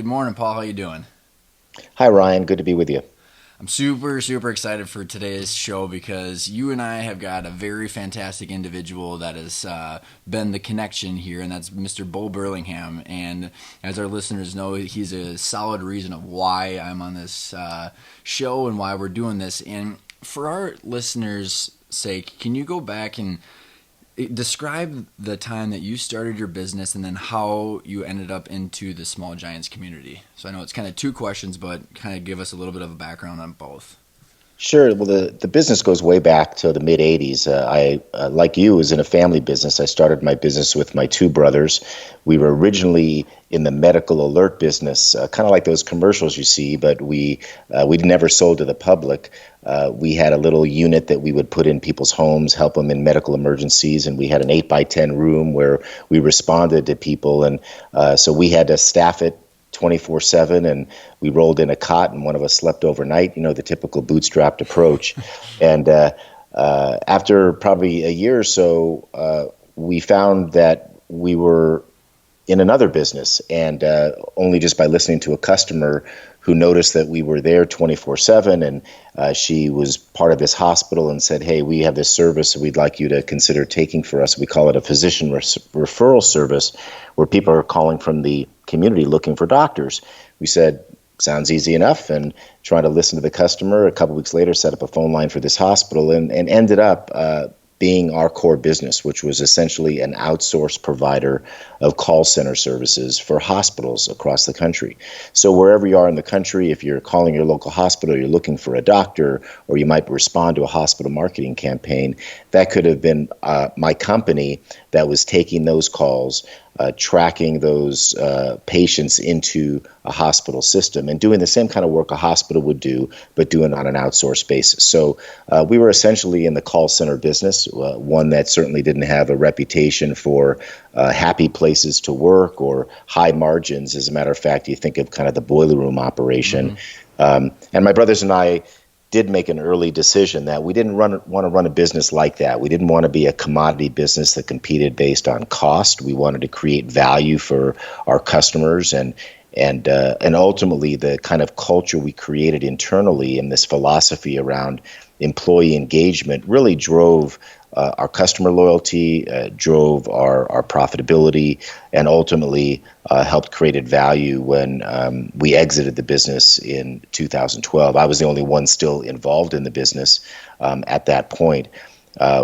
Good morning, Paul. How you doing? Hi, Ryan. Good to be with you. I'm super excited for today's show because you and I have got a very fantastic individual that has been the connection here, and that's Mr. Bo Burlingham. And as our listeners know, he's a solid reason of why I'm on this show and why we're doing this. And for our listeners' sake, can you go back and describe the time that you started your business and then how you ended up into the Small Giants community? So I know it's kind of two questions, but kind of give us a little bit of a background on both. Sure. Well, the business goes way back to the mid 80s. Like you, was in a family business. I started my business with my two brothers. We were originally in the medical alert business, kind of like those commercials you see, but we never sold to the public. We had a little unit that we would put in people's homes, help them in medical emergencies, and we had an 8 by 10 room where we responded to people, and so we had to staff it 24/7, and we rolled in a cot and one of us slept overnight, the typical bootstrapped approach. And after probably a year or so, we found that we were in another business, and only just by listening to a customer who noticed that we were there 24/7, and she was part of this hospital and said, "Hey, we have this service we'd like you to consider taking for us." We call it a physician referral service, where people are calling from the community looking for doctors. We said, sounds easy enough, and trying to listen to the customer. A couple weeks later, set up a phone line for this hospital, and ended up being our core business, which was essentially an outsourced provider of call center services for hospitals across the country. So wherever you are in the country, if you're calling your local hospital, you're looking for a doctor, or you might respond to a hospital marketing campaign, that could have been my company that was taking those calls, tracking those patients into a hospital system, and doing the same kind of work a hospital would do, but doing it on an outsourced basis. So we were essentially in the call center business, one that certainly didn't have a reputation for happy places to work or high margins. As a matter of fact, you think of kind of the boiler room operation. Mm-hmm. And my brothers and I did make an early decision that we didn't want to run a business like that. We didn't want to be a commodity business that competed based on cost. We wanted to create value for our customers, and ultimately the kind of culture we created internally and this philosophy around employee engagement really drove our customer loyalty, drove our profitability, and ultimately helped created value when we exited the business in 2012. I was the only one still involved in the business at that point.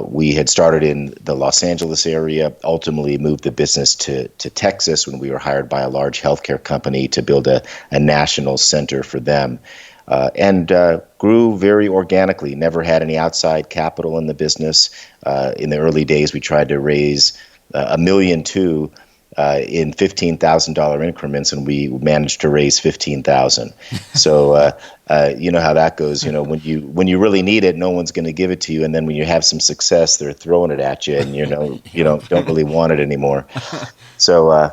We had started in the Los Angeles area, ultimately moved the business to Texas when we were hired by a large healthcare company to build a national center for them. And grew very organically, never had any outside capital in the business. In the early days, we tried to raise $1.2 million in $15,000 increments, and we managed to raise $15,000. So you know how that goes. When you really need it, no one's going to give it to you, and then when you have some success, they're throwing it at you, and you don't really want it anymore. So.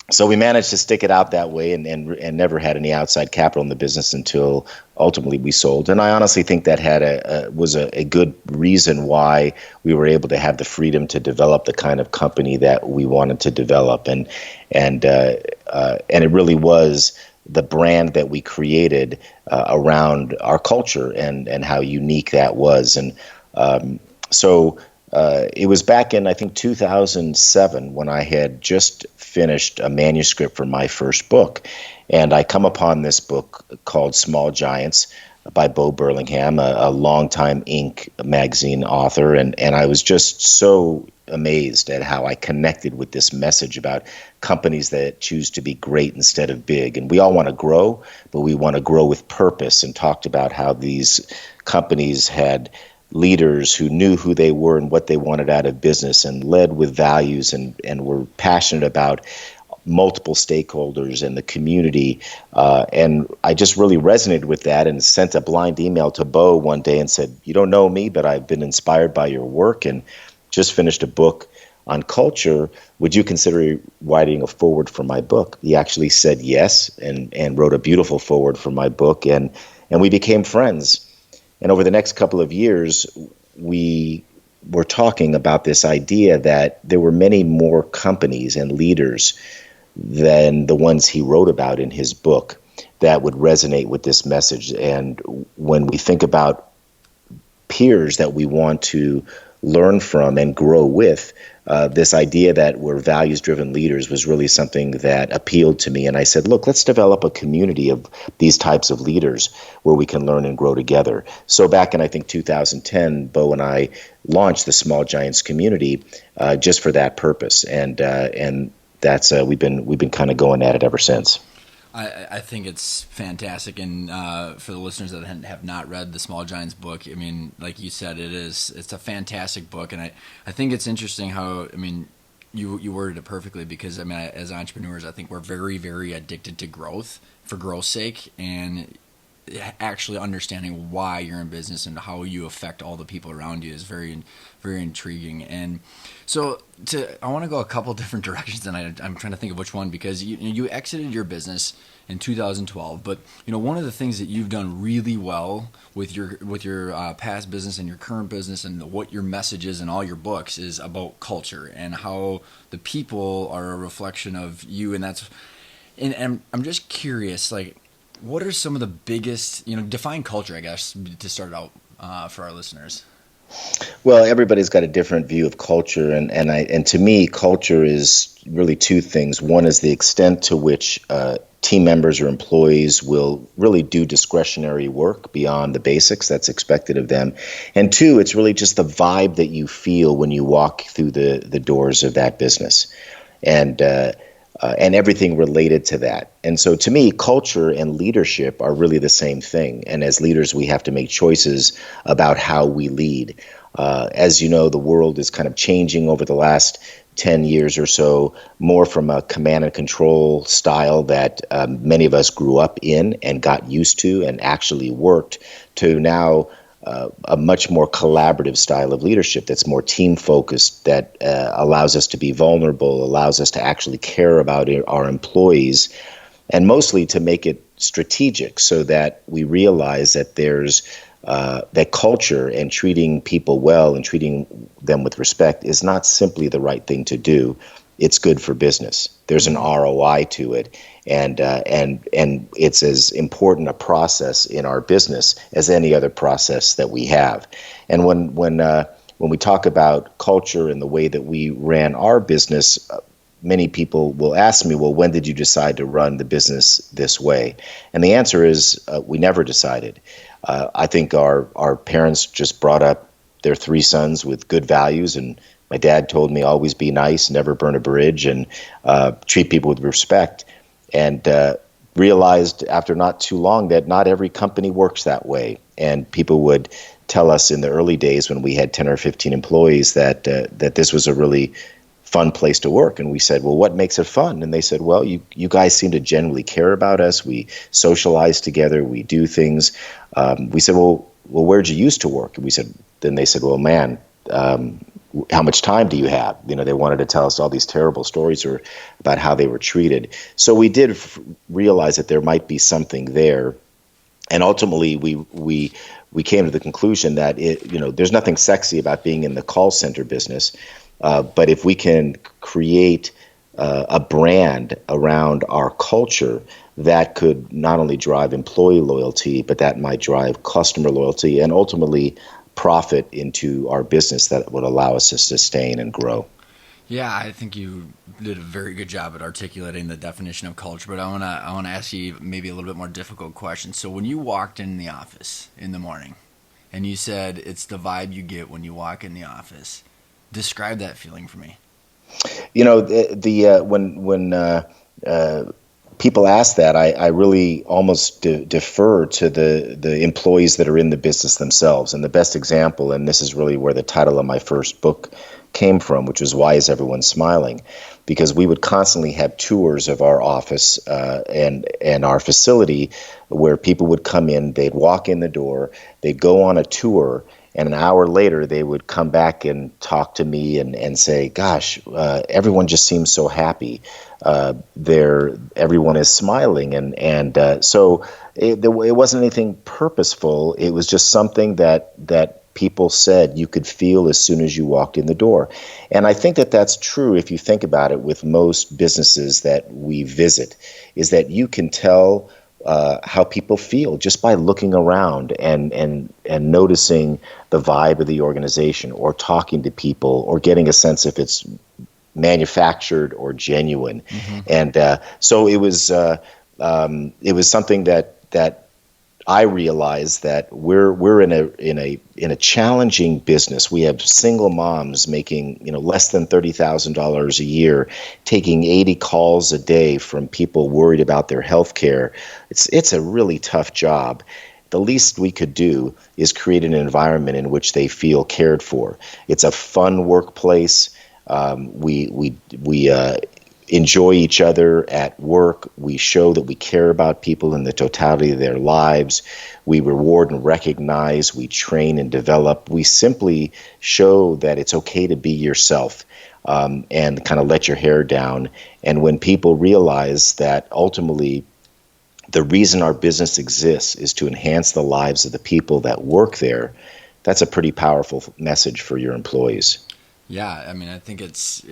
So we managed to stick it out that way, and never had any outside capital in the business until ultimately we sold. And I honestly think that was a good reason why we were able to have the freedom to develop the kind of company that we wanted to develop, and it really was the brand that we created around our culture and how unique that was. And so. It was back in, I think, 2007 when I had just finished a manuscript for my first book. And I come upon this book called Small Giants by Bo Burlingham, a longtime Inc. magazine author. And I was just so amazed at how I connected with this message about companies that choose to be great instead of big. And we all want to grow, but we want to grow with purpose, and talked about how these companies had leaders who knew who they were and what they wanted out of business, and led with values, and were passionate about multiple stakeholders in the community. And I just really resonated with that, and sent a blind email to Bo one day and said, "You don't know me, but I've been inspired by your work and just finished a book on culture. Would you consider writing a foreword for my book?" He actually said yes, and wrote a beautiful foreword for my book, and we became friends. And over the next couple of years, we were talking about this idea that there were many more companies and leaders than the ones he wrote about in his book that would resonate with this message. And when we think about peers that we want to learn from and grow with, this idea that we're values-driven leaders was really something that appealed to me. And I said, look, let's develop a community of these types of leaders where we can learn and grow together. So back in, I think, 2010, Bo and I launched the Small Giants community just for that purpose. And that's we've been kind of going at it ever since. I think it's fantastic, and for the listeners that have not read the Small Giants book, I mean, like you said, it's a fantastic book, and I think it's interesting how, I mean, you worded it perfectly, because I mean, as entrepreneurs, I think we're very, very addicted to growth for growth's sake, and actually understanding why you're in business and how you affect all the people around you is very, very intriguing. And so I want to go a couple different directions, and I'm trying to think of which one, because you exited your business in 2012, but one of the things that you've done really well with your past business and your current business and what your message is in all your books is about culture and how the people are a reflection of you, and I'm just curious, like, what are some of the biggest, define culture, I guess, to start out for our listeners? Well, everybody's got a different view of culture, and to me, culture is really two things. One is the extent to which team members or employees will really do discretionary work beyond the basics that's expected of them. And two, it's really just the vibe that you feel when you walk through the doors of that business. And everything related to that. And so to me, culture and leadership are really the same thing. And as leaders, we have to make choices about how we lead. As you know, the world is kind of changing over the last 10 years or so, more from a command and control style that many of us grew up in and got used to and actually worked, to now a much more collaborative style of leadership that's more team focused, that allows us to be vulnerable, allows us to actually care about our employees, and mostly to make it strategic so that we realize that there's that culture and treating people well and treating them with respect is not simply the right thing to do. It's good for business. There's an ROI to it, and it's as important a process in our business as any other process that we have. And when we talk about culture and the way that we ran our business, many people will ask me, well, when did you decide to run the business this way? And the answer is we never decided. I think our parents just brought up their three sons with good values, and my dad told me always be nice, never burn a bridge, and treat people with respect. And realized after not too long that not every company works that way. And people would tell us in the early days when we had 10 or 15 employees that this was a really fun place to work. And we said, well, what makes it fun? And they said, well, you guys seem to genuinely care about us. We socialize together. We do things. We said, well, where'd you used to work? And they said, well, man, how much time do you have? They wanted to tell us all these terrible stories about how they were treated. So we did realize that there might be something there. And ultimately, we came to the conclusion that there's nothing sexy about being in the call center business. But if we can create a brand around our culture, that could not only drive employee loyalty, but that might drive customer loyalty and ultimately profit into our business that would allow us to sustain and grow. Yeah, I think you did a very good job at articulating the definition of culture, but I want to ask you maybe a little bit more difficult question. So when you walked in the office in the morning and you said it's the vibe you get when you walk in the office, describe that feeling for me. When people ask that, I really almost defer to the employees that are in the business themselves. And the best example, and this is really where the title of my first book came from, which was Why Is Everyone Smiling? Because we would constantly have tours of our office and our facility where people would come in, they'd walk in the door, they'd go on a tour, and an hour later, they would come back and talk to me and say, gosh, everyone just seems so happy. Everyone is smiling. So it wasn't anything purposeful. It was just something that people said you could feel as soon as you walked in the door. And I think that that's true if you think about it with most businesses that we visit, is that you can tell how people feel just by looking around and noticing the vibe of the organization, or talking to people, or getting a sense if it's manufactured or genuine. Mm-hmm. And so it was something that I realized that we're in a challenging business. We have single moms making less than $30,000 a year, taking 80 calls a day from people worried about their health care. It's a really tough job. The least we could do is create an environment in which they feel cared for. It's a fun workplace. We enjoy each other at work. We show that we care about people in the totality of their lives. We reward and recognize. We train and develop. We simply show that it's okay to be yourself, and kind of let your hair down. And when people realize that ultimately the reason our business exists is to enhance the lives of the people that work there, that's a pretty powerful message for your employees. Yeah, I mean, I think it's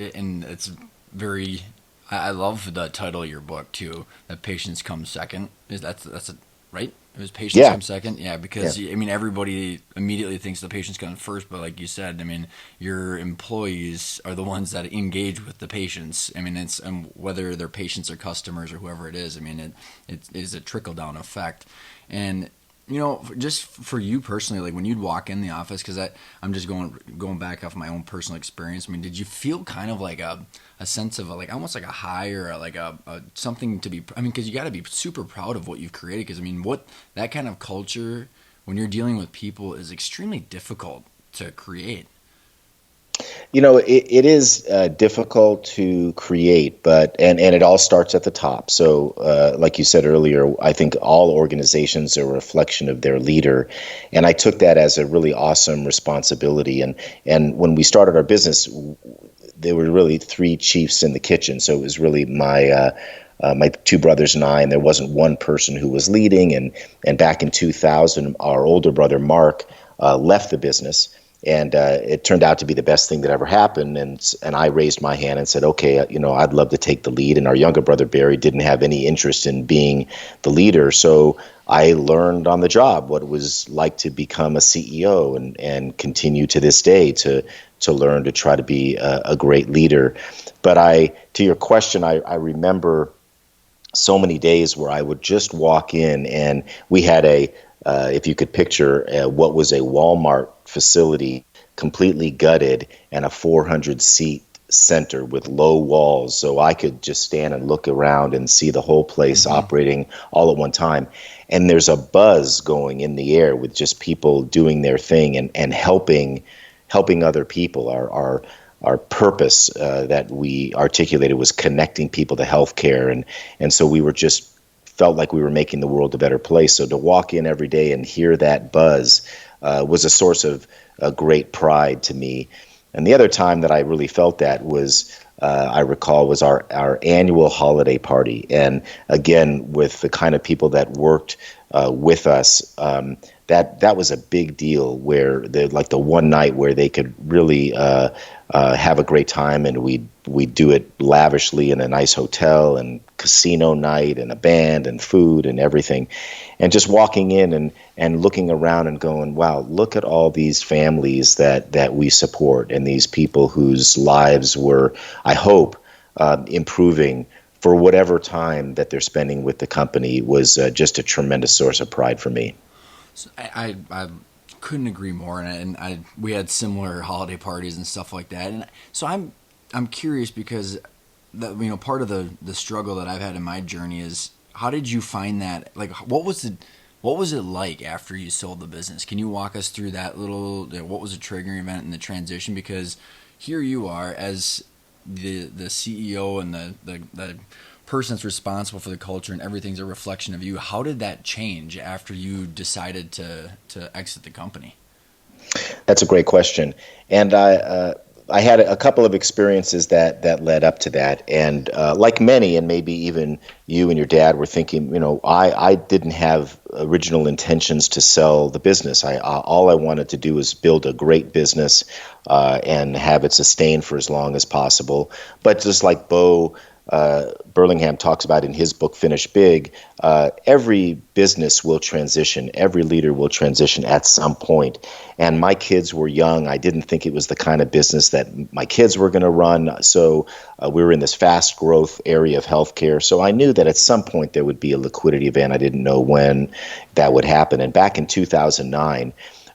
very. I love the title of your book too. That patients come second. That's a right? It was patients come second. Yeah, because I mean, everybody immediately thinks the patients come first, but like you said, I mean, your employees are the ones that engage with the patients. I mean, it's whether they're patients or customers or whoever it is. I mean, it is a trickle down effect, and just for you personally, like when you'd walk in the office, because I'm just going back off my own personal experience. I mean, did you feel kind of like a sense of like almost like a high, or like a something to be? I mean, because you got to be super proud of what you've created. Because I mean, what that kind of culture when you're dealing with people is extremely difficult to create. It is difficult to create, but and it all starts at the top. So, like you said earlier, I think all organizations are a reflection of their leader, and I took that as a really awesome responsibility. And when we started our business, there were really three chiefs in the kitchen. So it was really my two brothers and I, and there wasn't one person who was leading. And back in 2000, our older brother Mark left the business. And it turned out to be the best thing that ever happened. And I raised my hand and said, okay, I'd love to take the lead. And our younger brother, Barry, didn't have any interest in being the leader. So I learned on the job what it was like to become a CEO, and continue to this day to learn to try to be a great leader. But to your question, I remember so many days where I would just walk in, and we had if you could picture what was a Walmart facility, completely gutted, and a 400-seat center with low walls, so I could just stand and look around and see the whole place operating all at one time. And there's a buzz going in the air with just people doing their thing and helping other people. Our purpose that we articulated was connecting people to healthcare, and so we were just felt like we were making the world a better place. So to walk in every day and hear that buzz was a source of great pride to me. And the other time that I really felt that was, I recall, was our annual holiday party. And again, with the kind of people that worked with us, that was a big deal, where the one night where they could really have a great time, and we'd do it lavishly in a nice hotel, and casino night, and a band, and food, and everything. And just walking in and looking around and going, wow, look at all these families that we support, and these people whose lives were, I hope, improving for whatever time that they're spending with the company, was just a tremendous source of pride for me. So I couldn't agree more, and we had similar holiday parties and stuff like that. And so I'm curious, because part of the struggle that I've had in my journey is, how did you find that? Like, what was it like after you sold the business? Can you walk us through that what was the triggering event in the transition? Because here you are as the CEO and the person that's responsible for the culture, and everything's a reflection of you. How did that change after you decided to exit the company? That's a great question. And I had a couple of experiences that led up to that, and like many, and maybe even you and your dad were thinking, I didn't have original intentions to sell the business. All I wanted to do was build a great business and have it sustained for as long as possible. But just like Bo Burlingham talks about in his book, Finish Big, every business will transition. Every leader will transition at some point. And my kids were young. I didn't think it was the kind of business that my kids were going to run. So we were in this fast growth area of healthcare. So I knew that at some point there would be a liquidity event. I didn't know when that would happen. And back in 2009,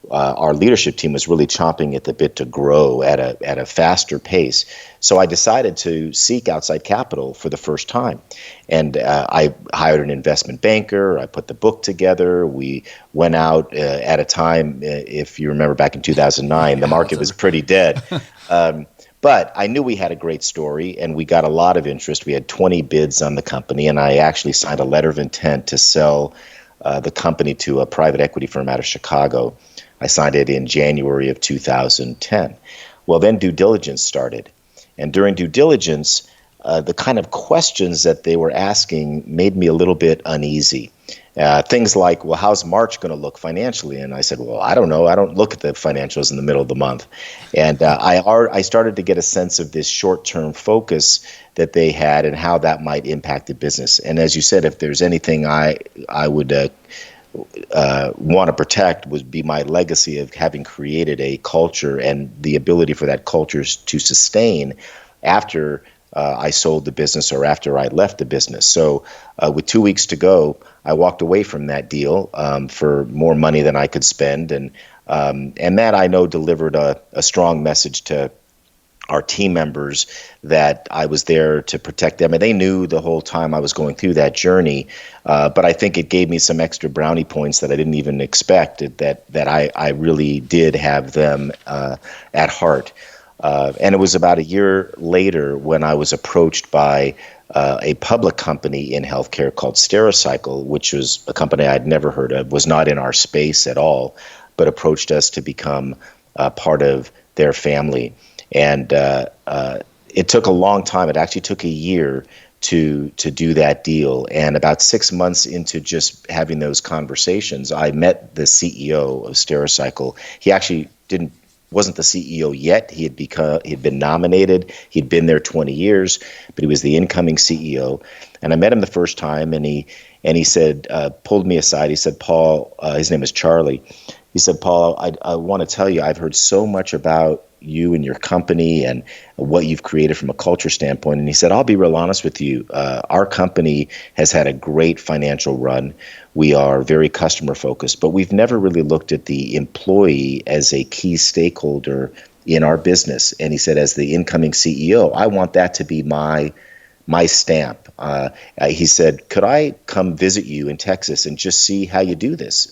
our leadership team was really chomping at the bit to grow at a faster pace. So I decided to seek outside capital for the first time. And I hired an investment banker. I put the book together. We went out at a time, if you remember back in 2009, the market was pretty dead. But I knew we had a great story, and we got a lot of interest. We had 20 bids on the company, and I actually signed a letter of intent to sell the company to a private equity firm out of Chicago. I signed it in January of 2010. Well, then due diligence started. And during due diligence, the kind of questions that they were asking made me a little bit uneasy. Things like, well, how's March going to look financially? And I said, well, I don't know. I don't look at the financials in the middle of the month. And I started to get a sense of this short-term focus that they had and how that might impact the business. And as you said, if there's anything I would want to protect would be my legacy of having created a culture and the ability for that culture to sustain after I sold the business or after I left the business. So with 2 weeks to go, I walked away from that deal for more money than I could spend. And that I know delivered a strong message to our team members that I was there to protect them. And they knew the whole time I was going through that journey. But I think it gave me some extra brownie points that I didn't even expect, that I really did have them at heart. And it was about a year later when I was approached by a public company in healthcare called Stericycle, which was a company I'd never heard of, was not in our space at all, but approached us to become part of their family. And it took a long time. It actually took a year to do that deal. And about 6 months into just having those conversations, I met the CEO of Stericycle. He actually wasn't the CEO yet. He had been nominated. He'd been there 20 years, but he was the incoming CEO. And I met him the first time, and he said, pulled me aside. He said, Paul, his name is Charlie. He said, Paul, I want to tell you, I've heard so much about you and your company and what you've created from a culture standpoint. And he said, I'll be real honest with you. Our company has had a great financial run. We are very customer focused, but we've never really looked at the employee as a key stakeholder in our business. And he said, as the incoming CEO, I want that to be my stamp. He said, could I come visit you in Texas and just see how you do this?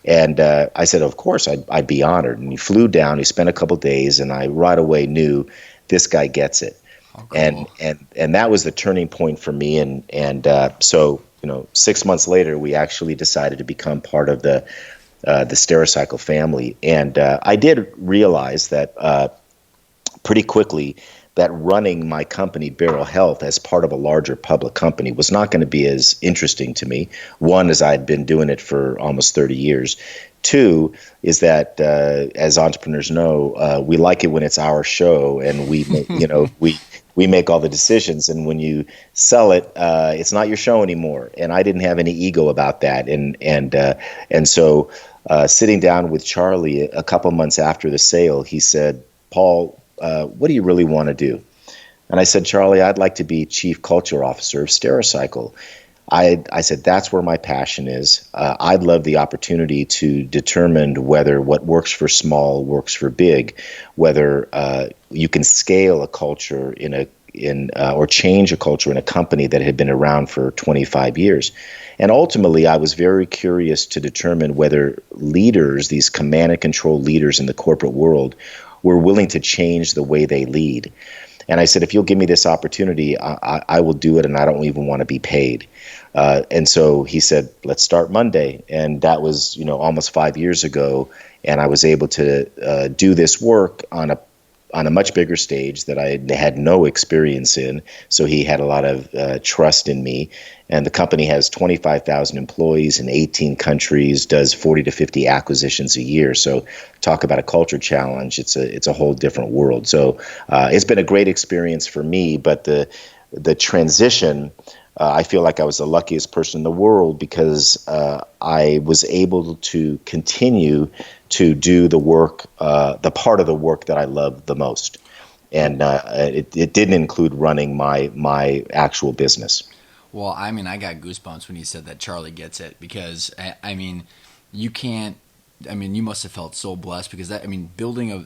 And I said, of course, I'd be honored. And he flew down, he spent a couple days, and I right away knew this guy gets it. Oh, cool. And that was the turning point for me. And so 6 months later, we actually decided to become part of the Stericycle family. And I did realize that pretty quickly that running my company, BerylHealth, as part of a larger public company was not going to be as interesting to me. One, as I'd been doing it for almost 30 years. Two, is that as entrepreneurs know, we like it when it's our show, and we make all the decisions. And when you sell it, it's not your show anymore. And I didn't have any ego about that. And so sitting down with Charlie a couple months after the sale, he said, Paul, what do you really want to do? And I said, Charlie, I'd like to be Chief Culture Officer of Stericycle. I said, that's where my passion is. I'd love the opportunity to determine whether what works for small works for big, whether you can scale a culture or change a culture in a company that had been around for 25 years. And ultimately, I was very curious to determine whether leaders, these command and control leaders in the corporate world, were willing to change the way they lead. And I said, if you'll give me this opportunity, I will do it, and I don't even want to be paid. And so he said, let's start Monday. And that was, almost 5 years ago. And I was able to do this work on on a much bigger stage that I had no experience in. So he had a lot of trust in me. And the company has 25,000 employees in 18 countries, does 40 to 50 acquisitions a year. So talk about a culture challenge. It's a whole different world. So it's been a great experience for me. But the transition, I feel like I was the luckiest person in the world because I was able to continue to do the work, the part of the work that I loved the most. And it didn't include running my actual business. Well, I mean, I got goosebumps when you said that Charlie gets it because, I mean, you can't, I mean, you must have felt so blessed because that, I mean, building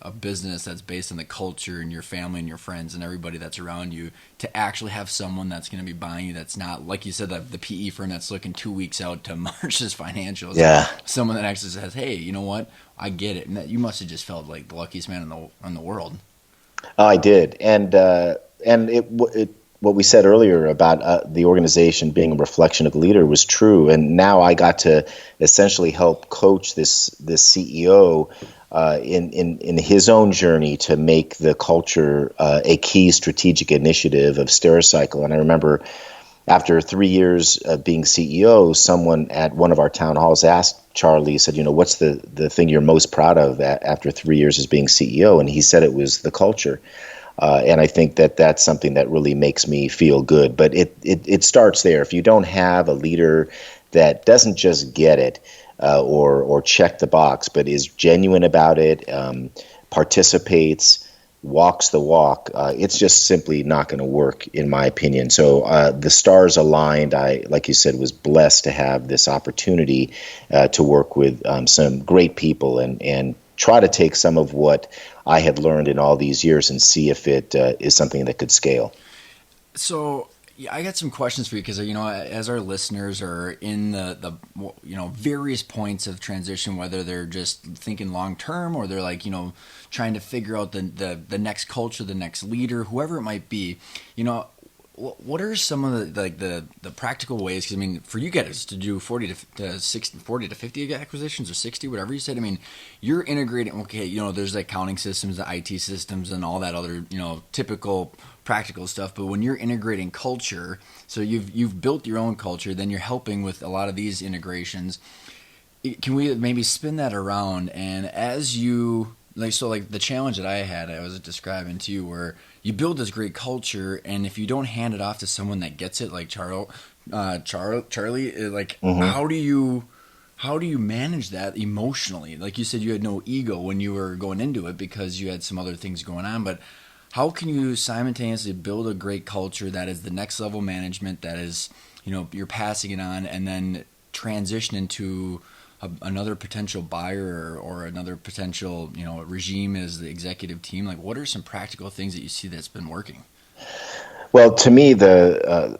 a business that's based on the culture and your family and your friends and everybody that's around you to actually have someone that's going to be buying you that's not, like you said, the PE firm that's looking 2 weeks out to March's financials. Yeah. Someone that actually says, hey, you know what? I get it. And that you must have just felt like the luckiest man in the world. I did. And what we said earlier about the organization being a reflection of the leader was true. And now I got to essentially help coach this CEO in his own journey to make the culture a key strategic initiative of Stericycle. And I remember after 3 years of being CEO, someone at one of our town halls asked Charlie, said, what's the thing you're most proud of after 3 years as being CEO? And he said it was the culture. And I think that that's something that really makes me feel good. But it starts there. If you don't have a leader that doesn't just get it or check the box, but is genuine about it, participates, walks the walk, it's just simply not going to work, in my opinion. So the stars aligned. I, like you said, was blessed to have this opportunity to work with some great people and try to take some of what I had learned in all these years and see if it is something that could scale. So yeah, I got some questions for you because as our listeners are in the various points of transition, whether they're just thinking long term or they're like trying to figure out the next culture, the next leader, whoever it might be, what are some of the practical ways? Because I mean, for you guys to do 40 to 60, 40 to 50 acquisitions or 60, whatever you said, I mean, you're integrating. Okay, there's the accounting systems, the IT systems, and all that other typical practical stuff. But when you're integrating culture, so you've built your own culture, then you're helping with a lot of these integrations. Can we maybe spin that around? And as you like the challenge that I was describing to you, where you build this great culture, and if you don't hand it off to someone that gets it, like Charlie, like Mm-hmm. how do you manage that emotionally? Like you said, you had no ego when you were going into it because you had some other things going on, but how can you simultaneously build a great culture that is the next level management, that is, you're passing it on, and then transition into another potential buyer or another potential, regime as the executive team? Like, what are some practical things that you see that's been working? Well, to me, the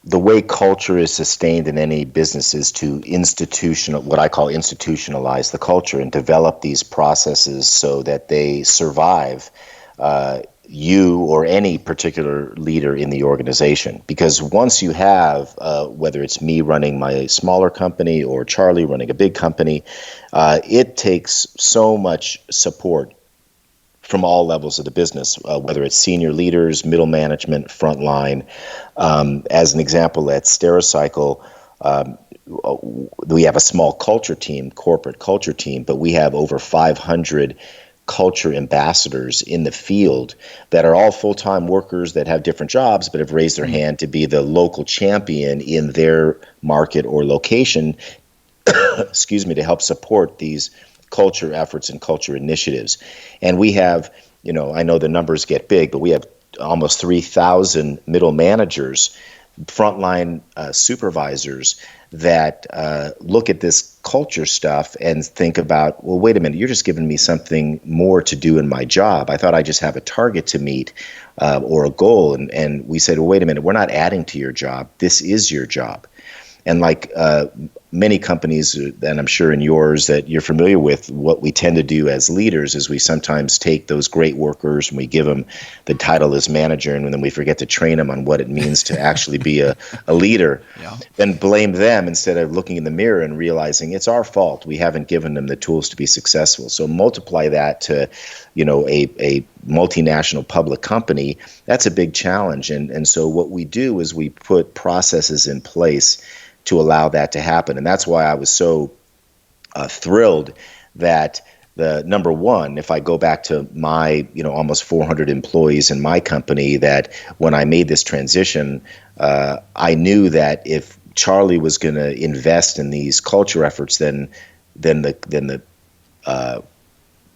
way culture is sustained in any business is to what I call institutionalize the culture and develop these processes so that they survive you or any particular leader in the organization. Because once you have, whether it's me running my smaller company or Charlie running a big company, it takes so much support from all levels of the business, whether it's senior leaders, middle management, frontline. As an example, at Stericycle, we have a small culture team, corporate culture team, but we have over 500 culture ambassadors in the field that are all full-time workers that have different jobs but have raised their hand to be the local champion in their market or location, excuse me, to help support these culture efforts and culture initiatives. And we have, I know the numbers get big, but we have almost 3,000 middle managers, frontline supervisors that look at this culture stuff and think about, well, wait a minute, you're just giving me something more to do in my job. I thought I just have a target to meet or a goal. And we said, well, wait a minute, we're not adding to your job. This is your job. And like many companies, and I'm sure in yours that you're familiar with, what we tend to do as leaders is we sometimes take those great workers and we give them the title as manager, and then we forget to train them on what it means to actually be a leader. Yeah. Then blame them instead of looking in the mirror and realizing it's our fault. We haven't given them the tools to be successful. So multiply that to, a multinational public company. That's a big challenge. And so what we do is we put processes in place to allow that to happen. And that's why I was so thrilled that the number one, if I go back to my, almost 400 employees in my company, that when I made this transition, I knew that if Charlie was going to invest in these culture efforts, then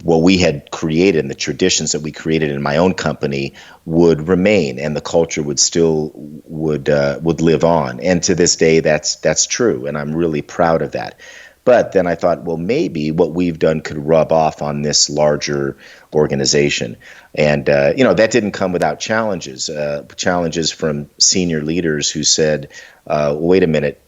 what we had created and the traditions that we created in my own company would remain, and the culture would still would live on. And to this day, that's true, and I'm really proud of that. But then I thought, well, maybe what we've done could rub off on this larger organization. And, that didn't come without challenges, challenges from senior leaders who said, wait a minute,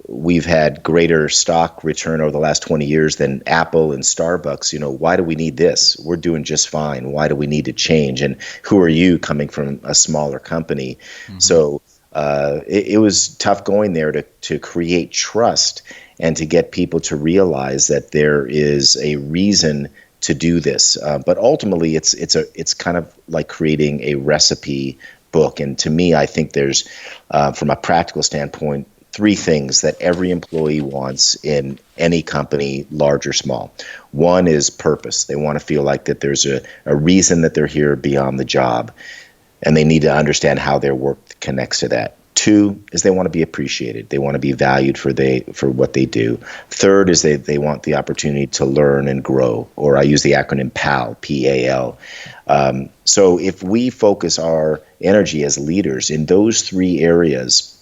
we've had greater stock return over the last 20 years than Apple and Starbucks. Why do we need this? We're doing just fine. Why do we need to change? And who are you coming from a smaller company? Mm-hmm. So it was tough going there to create trust and to get people to realize that there is a reason to do this. But ultimately, it's kind of like creating a recipe book. And to me, I think there's, from a practical standpoint, three things that every employee wants in any company, large or small. One is purpose. They want to feel like that there's a reason that they're here beyond the job, and they need to understand how their work connects to that. Two is they want to be appreciated. They want to be valued for what they do. Third is they want the opportunity to learn and grow, or I use the acronym PAL, P-A-L. So if we focus our energy as leaders in those three areas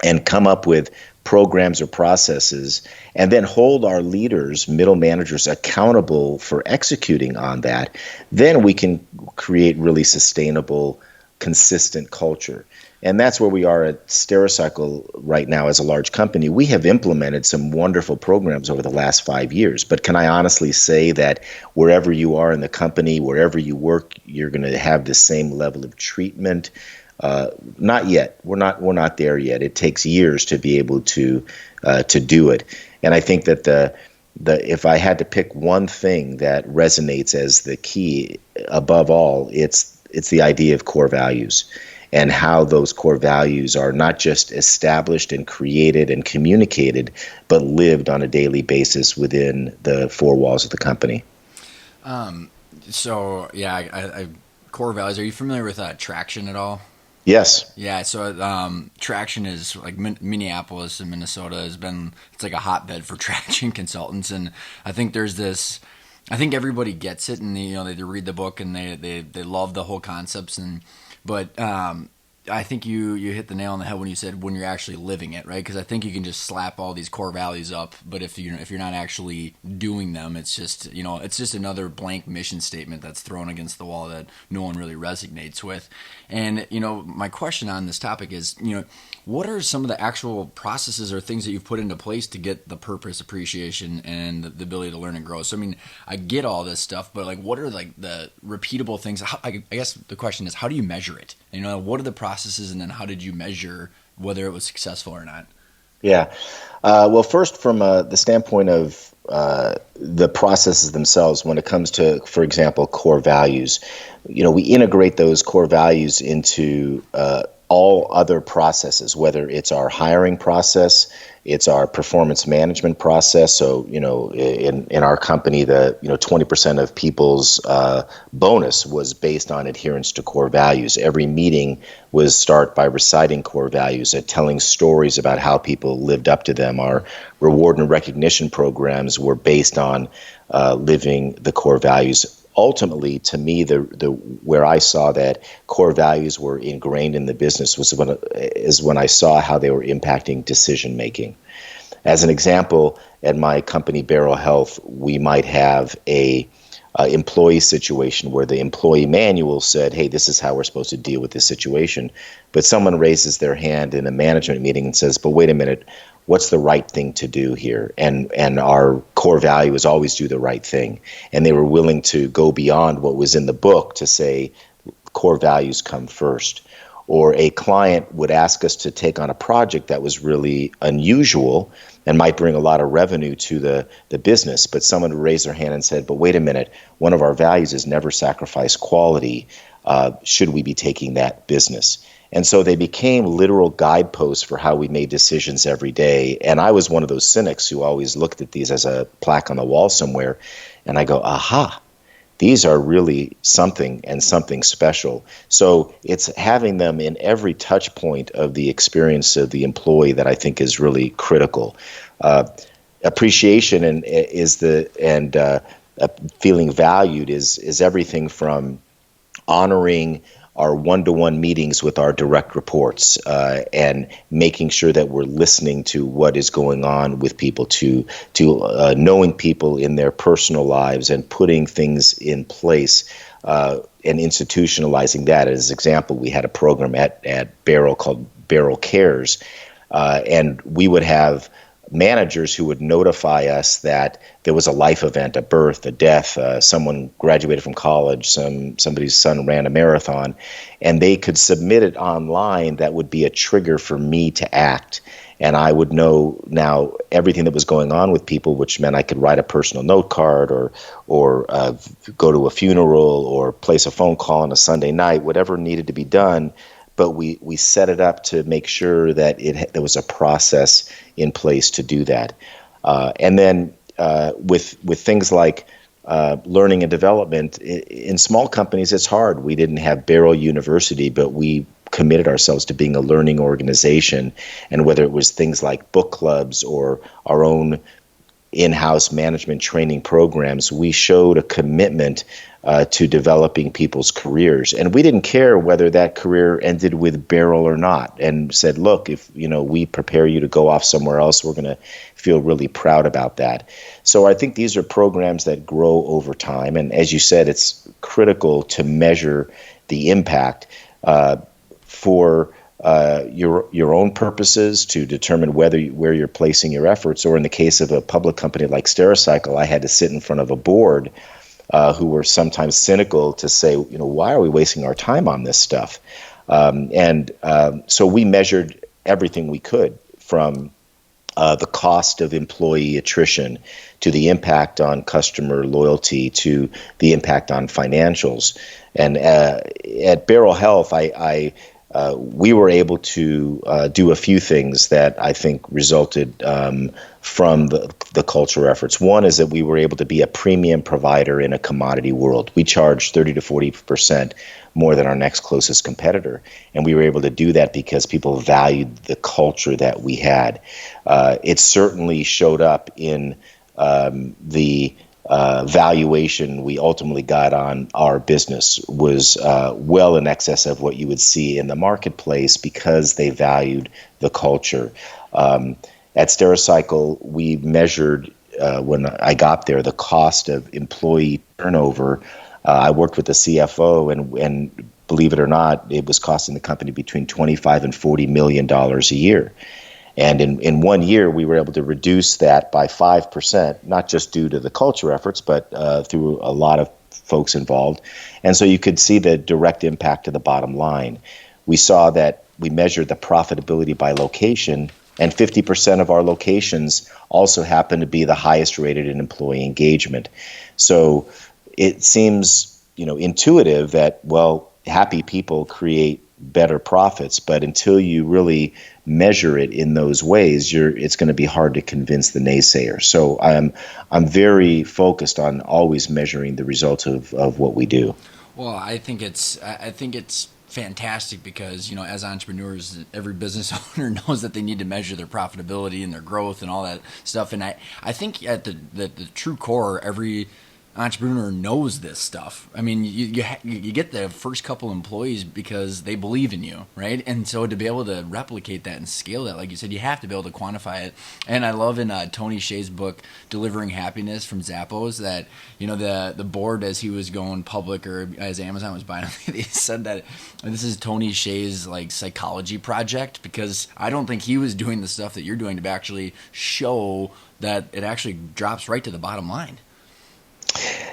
and come up with programs or processes, and then hold our leaders, middle managers, accountable for executing on that, then we can create really sustainable, consistent culture. And that's where we are at Stericycle right now as a large company. We have implemented some wonderful programs over the last 5 years. But can I honestly say that wherever you are in the company, wherever you work, you're going to have the same level of treatment? Not yet. We're not there yet. It takes years to be able to do it. And I think that if I had to pick one thing that resonates as the key above all, it's the idea of core values, and how those core values are not just established and created and communicated, but lived on a daily basis within the four walls of the company. So yeah, I core values. Are you familiar with Traction at all? Yes. Yeah, so Traction is like Minneapolis and Minnesota it's like a hotbed for traction consultants, and I think I think everybody gets it, and they read the book and they love the whole concepts, but I think you hit the nail on the head when you said when you're actually living it, right? Because I think you can just slap all these core values up, but if you're not actually doing them, it's just another blank mission statement that's thrown against the wall that no one really resonates with. And my question on this topic is, what are some of the actual processes or things that you've put into place to get the purpose, appreciation, and the ability to learn and grow? So I mean, I get all this stuff, but like, what are like the repeatable things? I guess the question is, how do you measure it? What are the processes, and then how did you measure whether it was successful or not? Yeah. Well, first, from the standpoint of the processes themselves, when it comes to, for example, core values, we integrate those core values into all other processes, whether it's our hiring process, it's our performance management process. So, in our company, 20% of people's bonus was based on adherence to core values. Every meeting was start by reciting core values and telling stories about how people lived up to them. Our reward and recognition programs were based on living the core values. Ultimately, to me, where I saw that core values were ingrained in the business is when I saw how they were impacting decision making. As an example, at my company BerylHealth, we might have a employee situation where the employee manual said, "Hey, this is how we're supposed to deal with this situation," but someone raises their hand in a management meeting and says, "But wait a minute, what's the right thing to do here? And our core value is always do the right thing. And they were willing to go beyond what was in the book to say core values come first. Or a client would ask us to take on a project that was really unusual and might bring a lot of revenue to the business, but someone would raise their hand and said, but wait a minute, one of our values is never sacrifice quality. Should we be taking that business? And so they became literal guideposts for how we made decisions every day. And I was one of those cynics who always looked at these as a plaque on the wall somewhere. And I go, aha, these are really something and something special. So it's having them in every touch point of the experience of the employee that I think is really critical. Appreciation and feeling valued is everything from honoring our one-to-one meetings with our direct reports and making sure that we're listening to what is going on with people, to knowing people in their personal lives and putting things in place and institutionalizing that. As an example, we had a program at Beryl called Beryl Cares, and we would have managers who would notify us that there was a life event, a birth, a death, someone graduated from college, somebody's son ran a marathon, and they could submit it online. That would be a trigger for me to act. And I would know now everything that was going on with people, which meant I could write a personal note card or go to a funeral or place a phone call on a Sunday night, whatever needed to be done. But we set it up to make sure that there was a process in place to do that. And then with things like learning and development, in small companies, it's hard. We didn't have Beryl University, but we committed ourselves to being a learning organization. And whether it was things like book clubs or our own in-house management training programs, we showed a commitment to developing people's careers. And we didn't care whether that career ended with Beryl or not, and said, look, if we prepare you to go off somewhere else, we're going to feel really proud about that. So I think these are programs that grow over time. And as you said, it's critical to measure the impact for your own purposes, to determine where you're placing your efforts. Or in the case of a public company like Stericycle, I had to sit in front of a board who were sometimes cynical to say, why are we wasting our time on this stuff? So we measured everything we could, from the cost of employee attrition to the impact on customer loyalty to the impact on financials. And at BerylHealth, we were able to do a few things that I think resulted from the culture efforts. One is that we were able to be a premium provider in a commodity world. We charged 30 to 40% more than our next closest competitor. And we were able to do that because people valued the culture that we had. It certainly showed up in the valuation we ultimately got on our business was well in excess of what you would see in the marketplace because they valued the culture. At Stericycle, we measured, when I got there, the cost of employee turnover. I worked with the CFO, and believe it or not, it was costing the company between $25 and $40 million a year. And in 1 year, we were able to reduce that by 5%, not just due to the culture efforts, but through a lot of folks involved. And so you could see the direct impact to the bottom line. We saw that we measured the profitability by location, and 50% of our locations also happen to be the highest rated in employee engagement. So it seems, intuitive that, well, happy people create better profits, but until you really measure it in those ways, it's going to be hard to convince the naysayer. So I'm very focused on always measuring the results of what we do. Well, I think it's fantastic because, as entrepreneurs, every business owner knows that they need to measure their profitability and their growth and all that stuff. And I think at the true core, every entrepreneur knows this stuff. I mean, you get the first couple employees because they believe in you, right? And so to be able to replicate that and scale that, like you said, you have to be able to quantify it. And I love in Tony Hsieh's book, Delivering Happiness from Zappos, that, you know, the board, as he was going public or as Amazon was buying him, they said that this is Tony Hsieh's like psychology project, because I don't think he was doing the stuff that you're doing to actually show that it actually drops right to the bottom line.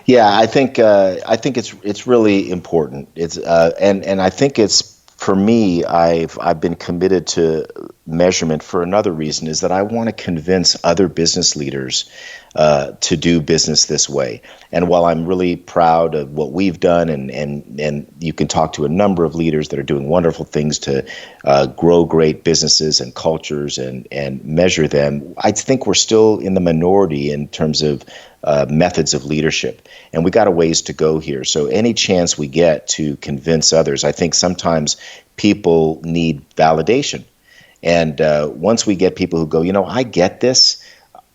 Yeah, I think it's really important. It's and I think it's, for me, I've been committed to measurement for another reason, is that I want to convince other business leaders to do business this way. And while I'm really proud of what we've done, and you can talk to a number of leaders that are doing wonderful things to grow great businesses and cultures and measure them, I think we're still in the minority in terms of methods of leadership. And we got a ways to go here. So any chance we get to convince others, I think sometimes people need validation. And once we get people who go, you know, I get this,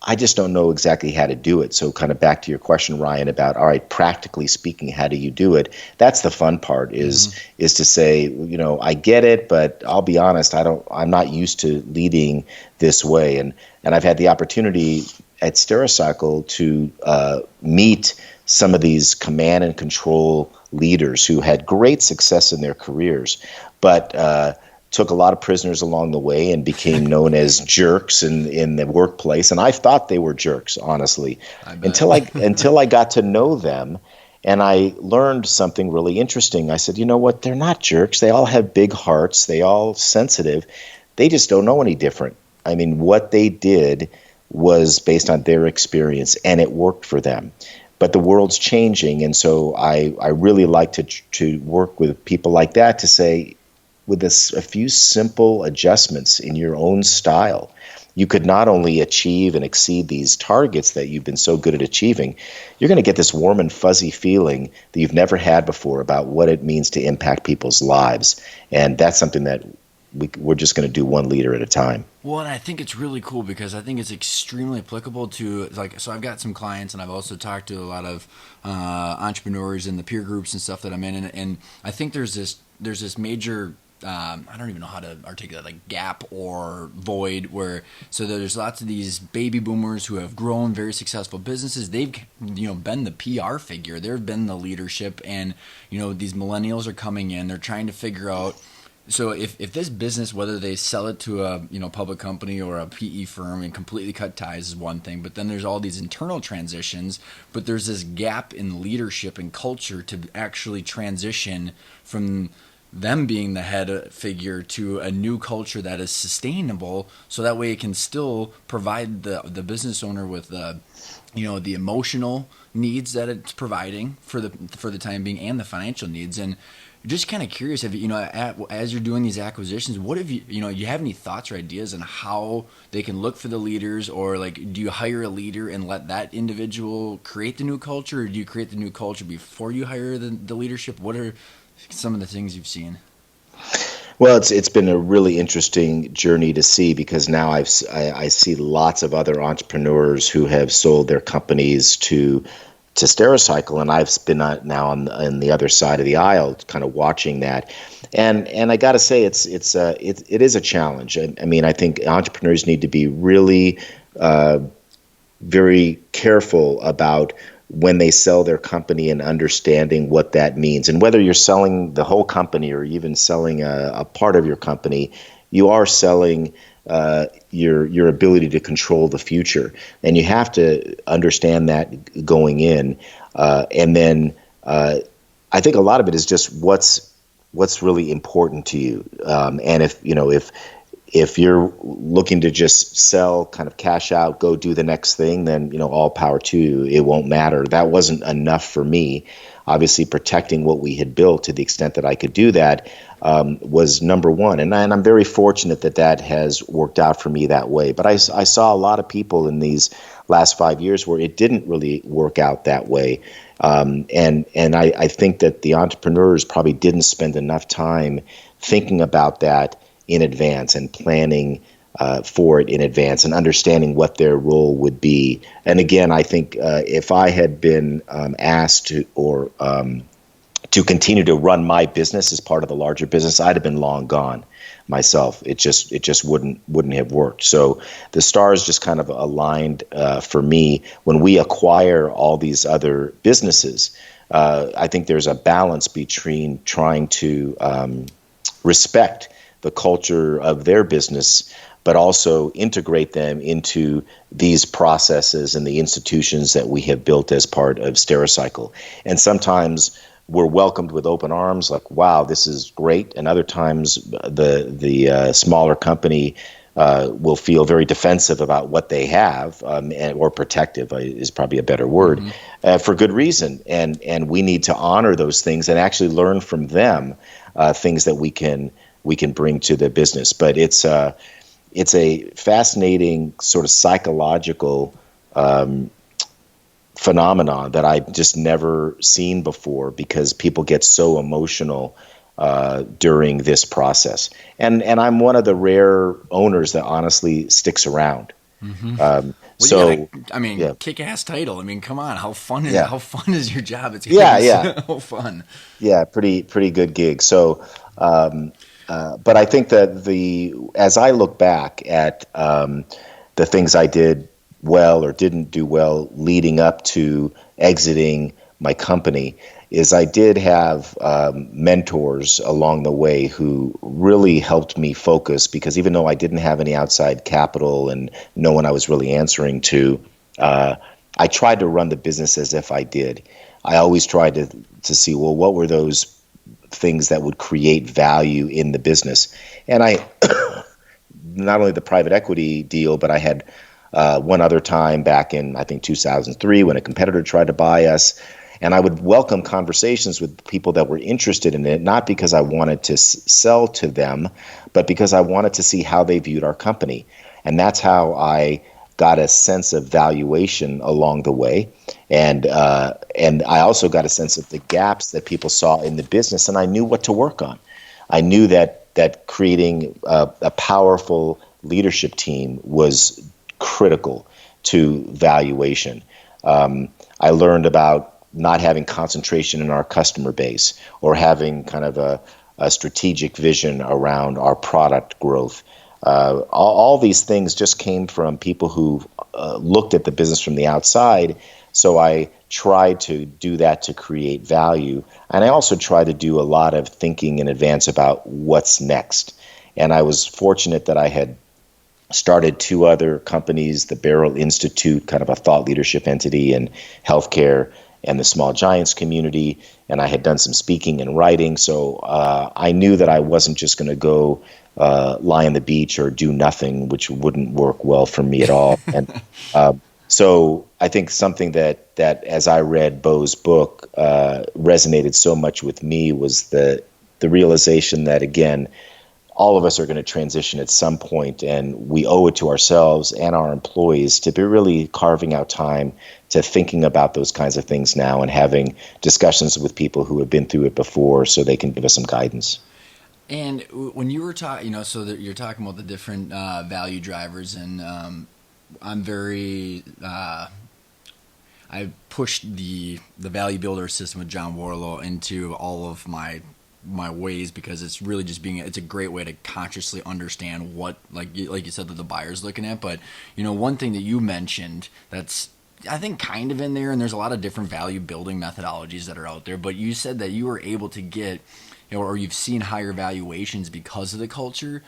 I just don't know exactly how to do it. So kind of back to your question, Ryan, about, all right, practically speaking, how do you do it? That's the fun part, is to say, you know, I get it, but I'll be honest, I'm not used to leading this way. And I've had the opportunity at Stericycle to meet some of these command and control leaders who had great success in their careers, but took a lot of prisoners along the way and became known as jerks in the workplace. And I thought they were jerks, honestly, until I got to know them. And I learned something really interesting. I said, you know what? They're not jerks. They all have big hearts. They all sensitive. They just don't know any different. I mean, what they did was based on their experience, and it worked for them. But the world's changing, and so I really like to work with people like that to say, with a few simple adjustments in your own style, you could not only achieve and exceed these targets that you've been so good at achieving, you're going to get this warm and fuzzy feeling that you've never had before about what it means to impact people's lives. And that's something that we're just going to do one leader at a time. Well, and I think it's really cool because I think it's extremely applicable to, like, so I've got some clients, and I've also talked to a lot of entrepreneurs in the peer groups and stuff that I'm in, and I think there's this major, I don't even know how to articulate, like gap or void, where, so there's lots of these baby boomers who have grown very successful businesses. They've, you know, been the PR figure, they've been the leadership, and, you know, these millennials are coming in, they're trying to figure out. So if this business, whether they sell it to a, you know, public company or a PE firm and completely cut ties is one thing, but then there's all these internal transitions, but there's this gap in leadership and culture to actually transition from them being the head figure to a new culture that is sustainable, so that way it can still provide the business owner with the, you know, the emotional needs that it's providing for the time being, and the financial needs. And just kind of curious, if you know, as you're doing these acquisitions, what have you know, you have any thoughts or ideas on how they can look for the leaders, or like, do you hire a leader and let that individual create the new culture, or do you create the new culture before you hire the leadership? What are some of the things you've seen? Well, it's been a really interesting journey to see, because now I see lots of other entrepreneurs who have sold their companies to Stericycle, and I've been now on the other side of the aisle, kind of watching that, and I got to say it is a challenge. I mean, I think entrepreneurs need to be really very careful about when they sell their company and understanding what that means, and whether you're selling the whole company or even selling a part of your company, you are selling your ability to control the future, and you have to understand that going in. And then I think a lot of it is just what's really important to you. And if you're looking to just sell, kind of cash out, go do the next thing, then, you know, all power to you. It won't matter. That wasn't enough for me. Obviously, protecting what we had built to the extent that I could do that was number one. And I'm very fortunate that has worked out for me that way. But I saw a lot of people in these last 5 years where it didn't really work out that way. And I think that the entrepreneurs probably didn't spend enough time thinking about that in advance and planning for it in advance and understanding what their role would be. And again, I think if I had been asked to continue to run my business as part of the larger business, I'd have been long gone myself. It just wouldn't have worked. So the stars just kind of aligned for me when we acquire all these other businesses. I think there's a balance between trying to respect the culture of their business, but also integrate them into these processes and the institutions that we have built as part of Stericycle. And sometimes we're welcomed with open arms, like, wow, this is great. And other times the smaller company will feel very defensive about what they have, or protective is probably a better word, for good reason. And we need to honor those things and actually learn from them things that we can bring to the business. But it's a fascinating sort of psychological phenomenon that I've just never seen before, because people get so emotional during this process. And I'm one of the rare owners that honestly sticks around. Kick-ass title. I mean, come on, how fun is your job? It's so fun. Yeah, pretty good gig. So, but I think that as I look back at the things I did well or didn't do well leading up to exiting my company, is I did have mentors along the way who really helped me focus, because even though I didn't have any outside capital and no one I was really answering to, I tried to run the business as if I did. I always tried to see, well, what were those things that would create value in the business? And I, not only the private equity deal, but I had one other time back in, I think, 2003, when a competitor tried to buy us. And I would welcome conversations with people that were interested in it, not because I wanted to sell to them, but because I wanted to see how they viewed our company. And that's how I got a sense of valuation along the way. And I also got a sense of the gaps that people saw in the business, and I knew what to work on. I knew that creating a powerful leadership team was critical to valuation. I learned about not having concentration in our customer base, or having kind of a strategic vision around our product growth. All these things just came from people who looked at the business from the outside. So I tried to do that to create value. And I also tried to do a lot of thinking in advance about what's next. And I was fortunate that I had started two other companies, the Beryl Institute, kind of a thought leadership entity in healthcare and the small giants community. And I had done some speaking and writing. So I knew that I wasn't just going to go lie on the beach or do nothing, which wouldn't work well for me at all. And so I think something that as I read Bo's book resonated so much with me was the realization that, again, all of us are going to transition at some point, and we owe it to ourselves and our employees to be really carving out time to thinking about those kinds of things now, and having discussions with people who have been through it before so they can give us some guidance. And when you were talking, so that you're talking about the different value drivers, and I'm very, I pushed the value builder system with John Warlow into all of my ways, because it's really just it's a great way to consciously understand what, like you said, that the buyer's looking at. But one thing that you mentioned that's, I think, kind of in there, and there's a lot of different value building methodologies that are out there, but you said that you were able to get, or you've seen higher valuations because of the culture.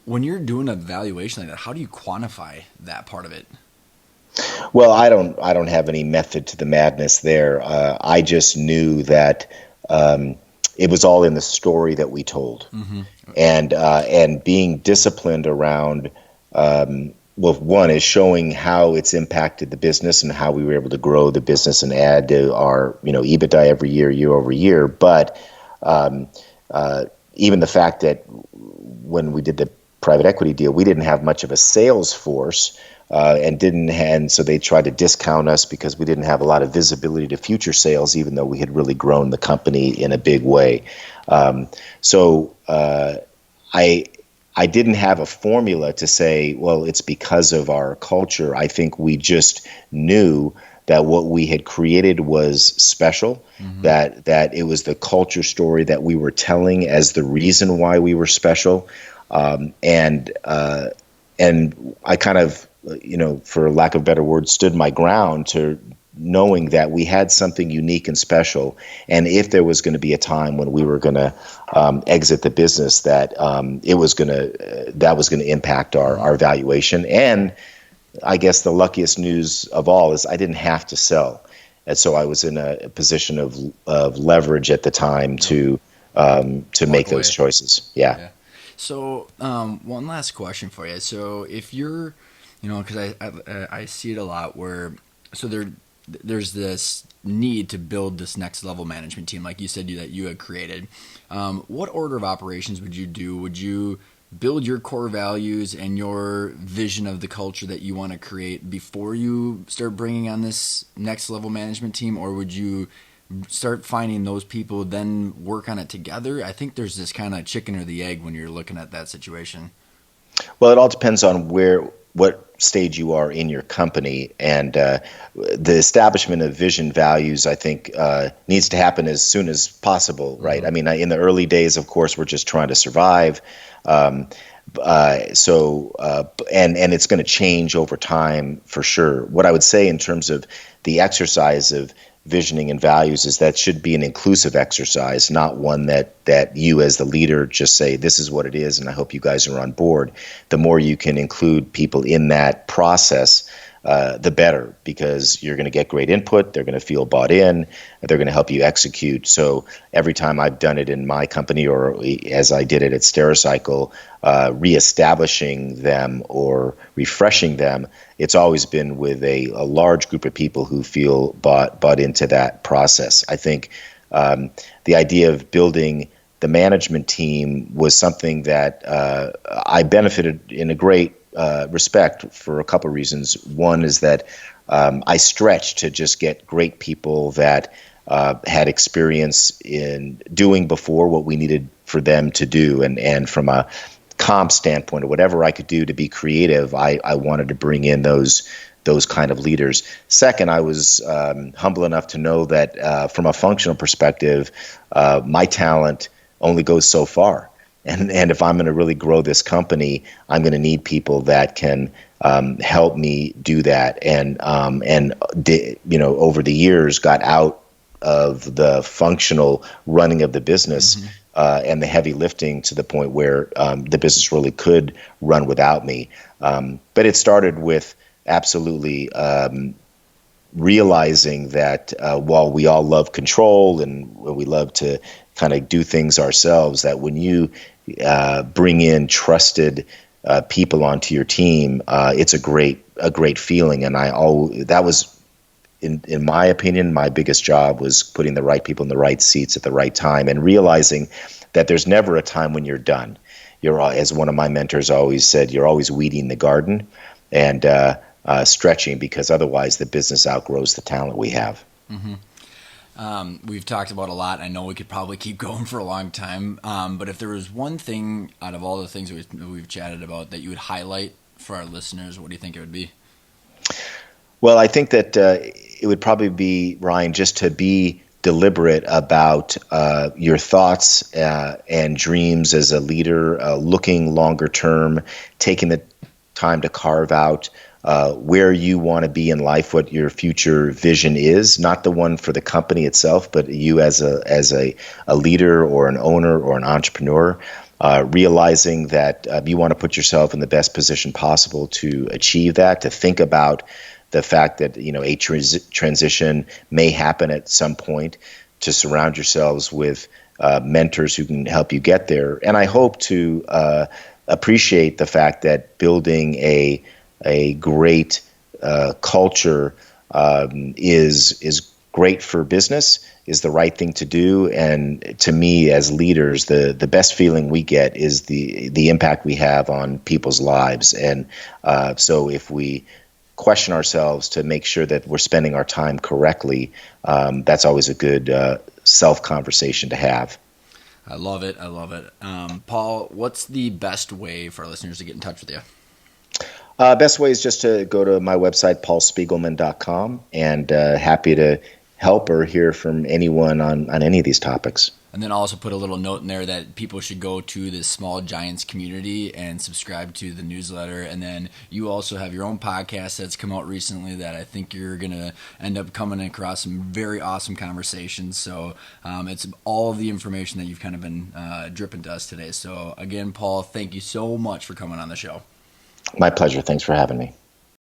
When you're doing a valuation like that, how do you quantify that part of it? Well, I don't have any method to the madness there. I just knew that it was all in the story that we told, and being disciplined around. Well, one is showing how it's impacted the business and how we were able to grow the business and add to our EBITDA every year over year. But even the fact that when we did the private equity deal, we didn't have much of a sales force. And so they tried to discount us because we didn't have a lot of visibility to future sales, even though we had really grown the company in a big way. So I I didn't have a formula to say, well, it's because of our culture. I think we just knew that what we had created was special, Mm-hmm. that it was the culture story that we were telling as the reason why we were special. And I kind of, for lack of better words, stood my ground to knowing that we had something unique and special. And if there was going to be a time when we were going to exit the business, that that was going to impact our valuation. And I guess the luckiest news of all is I didn't have to sell, and so I was in a position of leverage at the time Yep. to Walk make those away. choices. Yeah. Yeah. So, one last question for you. So, if you're, because I see it a lot where, so there's this need to build this next level management team, like you said that you had created. What order of operations would you do? Would you build your core values and your vision of the culture that you want to create before you start bringing on this next level management team, or would you start finding those people, then work on it together? I think there's this kind of chicken or the egg when you're looking at that situation. Well, it all depends on what stage you are in your company, and the establishment of vision values, I think, needs to happen as soon as possible, right? Mm-hmm. I mean, in the early days, of course, we're just trying to survive. Um, and it's going to change over time for sure. What I would say in terms of the exercise of visioning and values is that should be an inclusive exercise, not one that you as the leader just say, this is what it is, and I hope you guys are on board. The more you can include people in that process, the better, because you're going to get great input. They're going to feel bought in. They're going to help you execute. So every time I've done it in my company, or as I did it at Stericycle, reestablishing them or refreshing them, it's always been with a large group of people who feel bought into that process. I think the idea of building the management team was something that I benefited in a great respect for a couple of reasons. One is that I stretched to just get great people that had experience in doing before what we needed for them to do. And from a comp standpoint, or whatever I could do to be creative, I wanted to bring in those kind of leaders. Second, I was humble enough to know that from a functional perspective, my talent only goes so far. And if I'm going to really grow this company, I'm going to need people that can help me do that. And over the years, got out of the functional running of the business Mm-hmm. And the heavy lifting to the point where the business really could run without me. But it started with absolutely realizing that while we all love control and we love to kind of do things ourselves, that when you bring in trusted people onto your team, it's a great feeling. And that was, in my opinion, my biggest job was putting the right people in the right seats at the right time, and realizing that there's never a time when you're done. You're, as one of my mentors always said, you're always weeding the garden and stretching, because otherwise the business outgrows the talent we have. Mm-hmm. We've talked about a lot. I know we could probably keep going for a long time. But if there was one thing out of all the things we've chatted about that you would highlight for our listeners, what do you think it would be? Well, I think that it would probably be, Ryan, just to be deliberate about your thoughts and dreams as a leader, looking longer term, taking the time to carve out where you want to be in life, what your future vision is, not the one for the company itself, but you as a leader or an owner or an entrepreneur. Realizing that you want to put yourself in the best position possible to achieve that, to think about the fact that a transition may happen at some point, to surround yourselves with mentors who can help you get there. And I hope to appreciate the fact that building a great culture is great for business, is the right thing to do. And to me, as leaders, the best feeling we get is the impact we have on people's lives. And so if we question ourselves to make sure that we're spending our time correctly, that's always a good self-conversation to have. I love it. I love it. Paul, what's the best way for our listeners to get in touch with you? Best way is just to go to my website, paulspiegelman.com, and happy to help or hear from anyone on any of these topics. And then also put a little note in there that people should go to the Small Giants community and subscribe to the newsletter. And then you also have your own podcast that's come out recently that I think you're going to end up coming across some very awesome conversations. So it's all of the information that you've kind of been dripping to us today. So again, Paul, thank you so much for coming on the show. My pleasure. Thanks for having me.